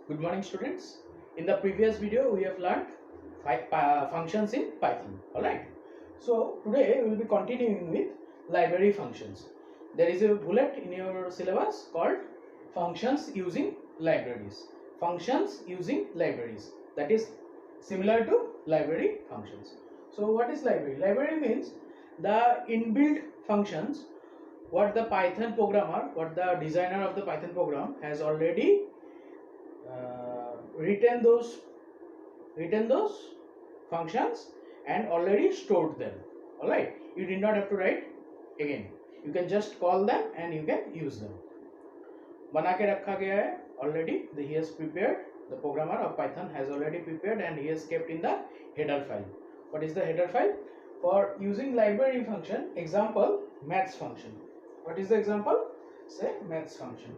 Good morning, students. In the previous video, we have learned functions in Python. Alright. So today we will be continuing with library functions. There is a bullet in your syllabus called functions using libraries. Functions using libraries. That is similar to library functions. So what is library? Library means the inbuilt functions what the Python programmer, what the designer of the Python program has already written those functions and already stored them. All right, you did not have to write again. You can just call them and you can use them. बना के रखा गया है already. He has prepared, the programmer of Python has already prepared and he has kept in the header file. What is the header file? For using library function, example maths function. What is the example? Say maths function.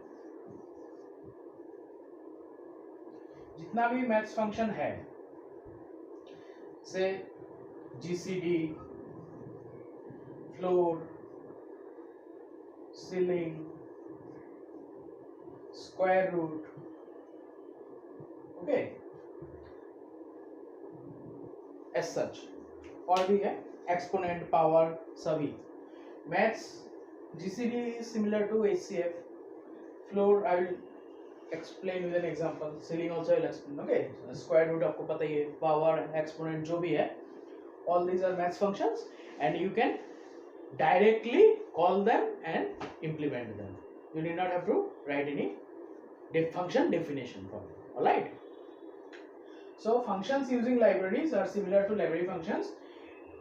जितना भी maths function है से GCD, floor, ceiling, square root, okay, as such और भी है exponent, power, सभी maths. GCD is similar to HCF. Floor I will explain with an example. Ceiling also will explain. Okay, square root आपको पता ही है, power, exponent जो भी है, all these are maths functions and you can directly call them and implement them. You need not have to write any function definition for them. All right. So functions using libraries are similar to library functions.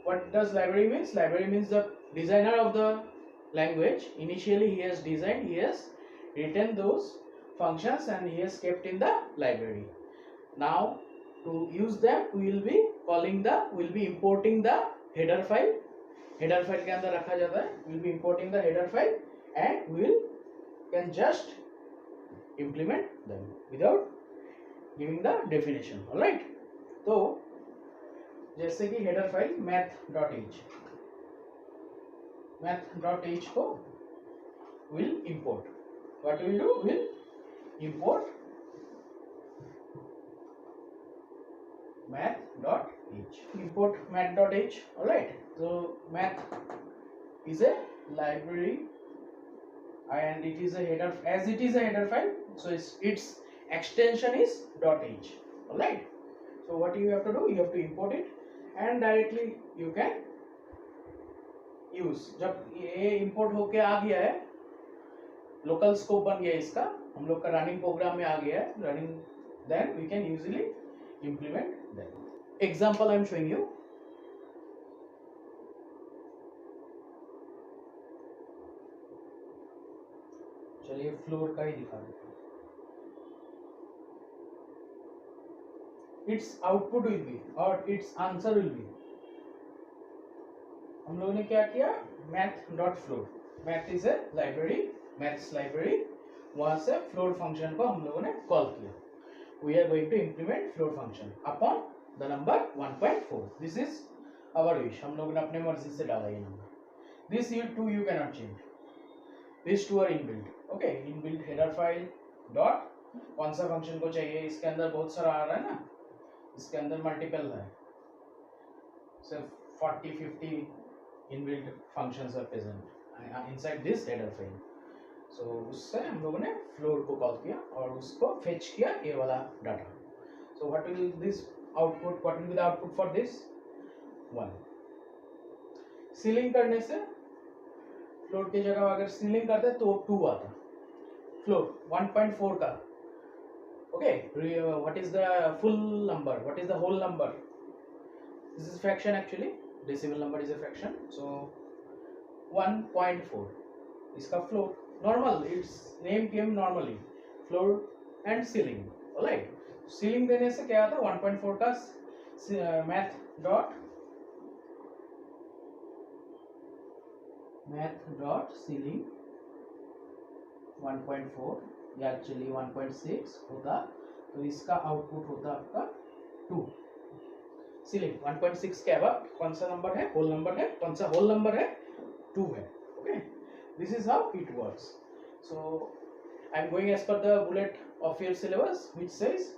What does library means? Library means the designer of the language. Initially he has designed, he has written those functions and he has kept in the library. Now to use them we will be importing the header file. Header file के अंदर रखा जाता है. We will be importing the header file and we can just implement them without giving the definition. All right. तो जैसे कि header file math.h को will import. What will do? Will import math.h. Import math.h. All right. So math is a library and it is a header. As it is a header file, so its extension is .h. All right. So what you have to do? You have to import it and directly you can use. जब ये import होके आ गया है, local scope बन गया इसका, हम लोग का रनिंग प्रोग्राम में आ गया है, running, then we can usually implement that. Example I am showing you. चलिए फ्लोर का ही दिखा देते हैं. इट्स आउटपुट विल बी और इट्स आंसर विल बी. हम लोगों ने क्या किया? math.floor. Math is a library, maths library. वहां से फ्लोर फंक्शन को हम लोगों ने कॉल किया. We are going to implement floor function upon the number 1.4. This is our wish. हम लोगों ने अपने मर्जी से डाला ये नंबर. This you too you cannot change. This two are inbuilt. Okay, inbuilt header file dot. कौन सा फंक्शन को चाहिए? इसके अंदर बहुत सारा आ रहा है ना, इसके अंदर मल्टीपल है, सिर्फ 40-50 inbuilt functions are present inside this header file. So उससे हम लोगों ने फ्लोर को कॉल किया और उसको फेच किया ये वाला data. So what will this output, what will be the output for this 1. Ceiling करने से फ्लोर की जगह अगर सीलिंग करते तो 2 आता. फ्लोर 1.4 का. Okay, what is the full number, what is the whole number? This is fraction actually. Decimal number is a fraction. So 1.4 इसका floor. Normal, its name came normally, floor and ceiling. Alright. Ceiling देने से क्या आता है? 1.4 का math dot ceiling 1.4 या actually 1.6 होता तो इसका आउटपुट होता आपका 2. सीलिंग 1.6 के अलावा कौन सा नंबर है? होल नंबर है. कौन सा होल नंबर है? 2 है. Okay, this is how it works. So I am going as per the bullet of your syllabus which says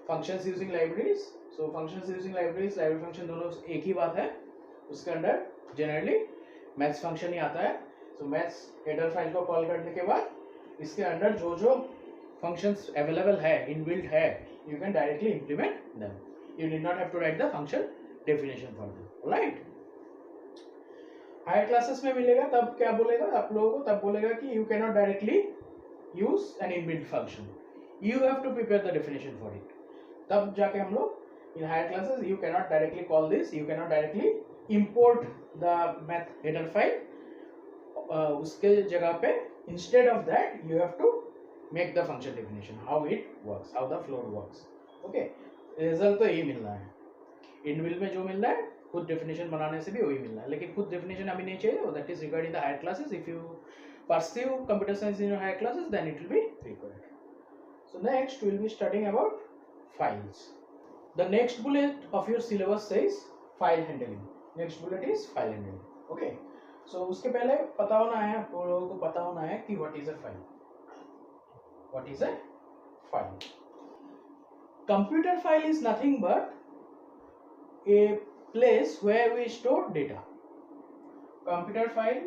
functions using libraries. So functions using libraries, library function दोनों एक ही बात है. उसके अंदर जनरली मैथ्स फंक्शन ही आता है. So maths header file को कॉल करने के बाद इसके अंदर जो जो फंक्शंस अवेलेबल है, इनबिल्ट है, you can directly implement them. You need not have to write the function definition for them. Right. Higher classes में मिलेगा तब क्या बोलेगा आप लोगों को, तब बोलेगा कि you can not directly use an inbuilt function, you have to prepare the definition for it. तब जाके हम लोग in higher classes you can not directly call this, you can not directly import the math header file. उसके जगह पे instead of that you have to make the function definition, how it works, how the flow works. Okay, result तो यही मिल रहा है. Inbuilt में जो मिल रहा है खुद डेफिनेशन बनाने से भी वही मिल रहा है, लेकिन खुद डेफिनेशन अभी नहीं चाहिए. That is required in the higher classes. If you pursue computer science in your higher classes, then it will be required. So next we will be studying about files. The next bullet of your syllabus says file handling. Next bullet is file handling. Okay. So उसके पहले पता होना है, आप लोगों को पता होना है कि what is a file. What is a file? Computer file is nothing but a place where we store data. Computer file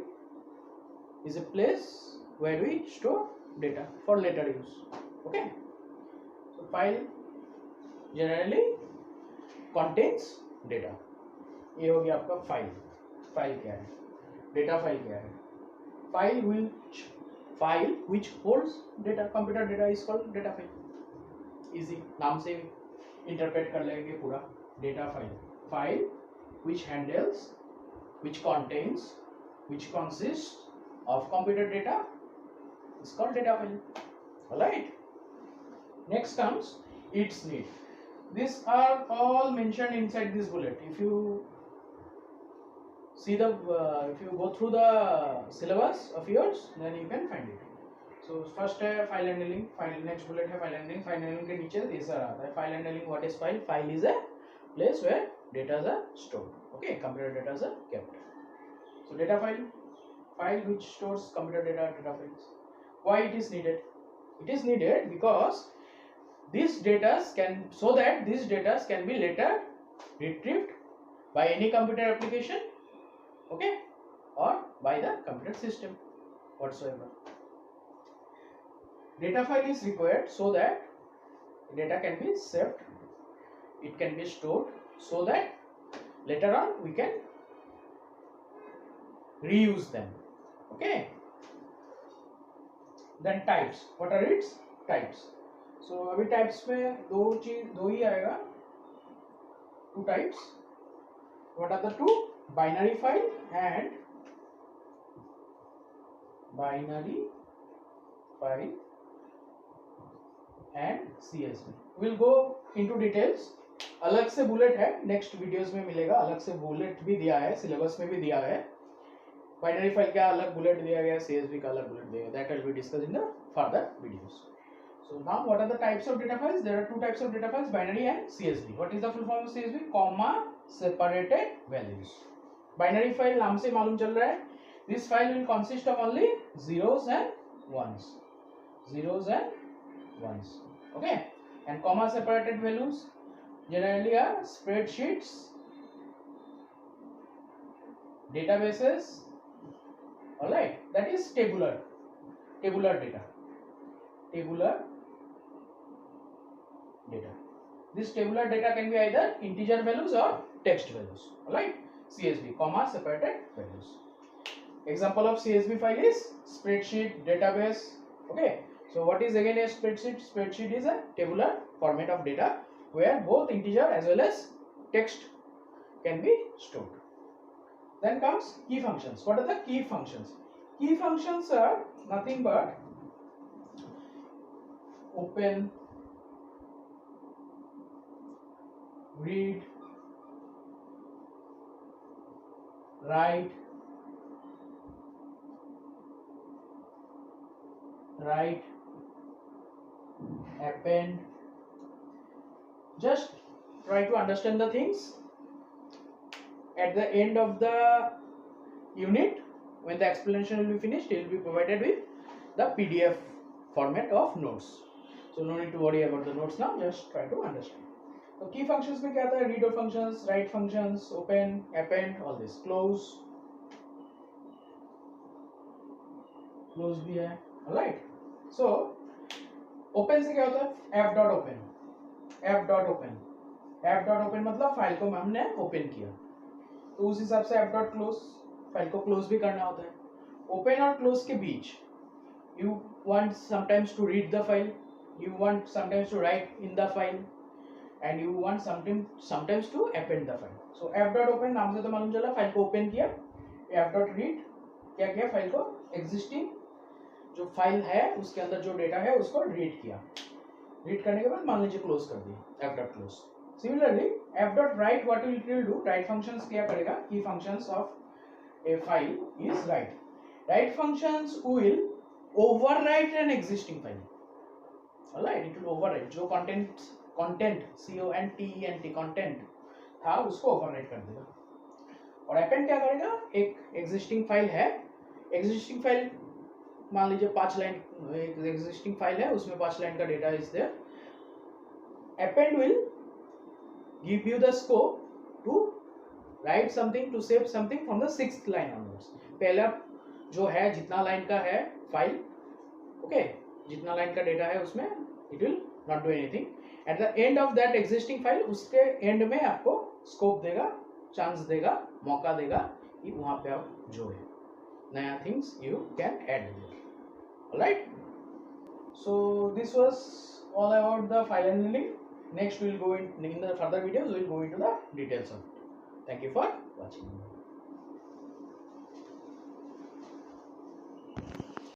is a place where we store data for later use. Okay, so file generally contains data. ये हो गया आपका file. File क्या है, data file क्या है? File which holds data, computer data is called data file. Easy, नाम से इंटरप्रेट कर लेंगे पूरा. Data file which handles, which contains, which consists of computer data is called data file. Alright. Next comes its need. These are all mentioned inside this bullet. If you see the if you go through the syllabus of yours, then you can find it. So first है file handling. File next bullet है file handling. File handling के नीचे ये सारा आता है. File handling, what is file? File is a place where data are stored. Okay, computer data are kept. So data file which stores computer data files. Why it is needed? It is needed because these data can, so that these data can be later retrieved by any computer application, okay, or by the computer system whatsoever. Data file is required so that data can be saved, it can be stored, so that later on we can reuse them. Okay, then types. What are its types? So अभी types में दो ही आएगा. Two types. What are the two? Binary file and CSV. We'll go into details. अलग से bullet है, next videos में मिलेगा. अलग से बुलेट भी दिया है, सिलेबस में भी दिया है. बाइनरी फाइल का अलग बुलेट दिया गया, CSV का अलग बुलेट दिया गया. That will be discussed in the further videos. So now what are the types of data files? There are two types of data files, binary and CSV. What is the full form of CSV? Comma separated values. Binary file नाम से मालूम चल रहा है. This file will consist of only zeros and ones. Okay. And comma separated values generally are spreadsheets, databases. Alright, that is tabular data. This tabular data can be either integer values or text values. Alright, CSV, comma separated values. Example of CSV file is spreadsheet, database. Okay, so what is again a spreadsheet? Spreadsheet is a tabular format of data where both integer as well as text can be stored. Then comes key functions. What are the key functions? Key functions are nothing but open, read, write, append. Just try to understand the things. At the end of the unit, when the explanation will be finished, it will be provided with the PDF format of nodes. So no need to worry about the nodes now, just try to understand. तो की functions में क्या आता है? read functions, write functions, open, append, all this, close भी है, alright. So open से क्या होता है? f.open मतलब फाइल को हमने ओपन किया, तो उस हिसाब से f.close फाइल को क्लोज भी करना होता है. ओपन और क्लोज के बीच you want sometimes to read the file, you want sometimes to write in the file, and you want sometimes to append the file. So f.open नाम से तो मालूम चला फाइल को ओपन किया. f.read क्या किया? फाइल को एग्जिस्टिंग जो फाइल है उसके अंदर जो डेटा है उसको रीड किया. रीड करने के बाद मान लीजिए क्लोज कर दिया, f.close. Similarly f.write what will it will do? write functions क्या करेगा? key functions of a file is write. write functions will overwrite an existing file. Alright, it will overwrite जो content content था उसको overwrite कर देगा. और append क्या करेगा? एक existing file है, existing file मान लीजिए 5 लाइन, एक existing file है उसमें 5 लाइन का data is there. append will give you the scope to write something, to save something from the 6th line onwards. पहला जो है जितना लाइन का है फाइल, ओके, जितना लाइन का डेटा है उसमें it will not do anything. At the end of that existing file, उसके एंड में आपको स्कोप देगा, चांस देगा, मौका देगा कि वहां पे आप जो है नया things you can add. Alright, so this was all about the file handling. Next we will go in the further videos, we will go into the details of it. Thank you for watching.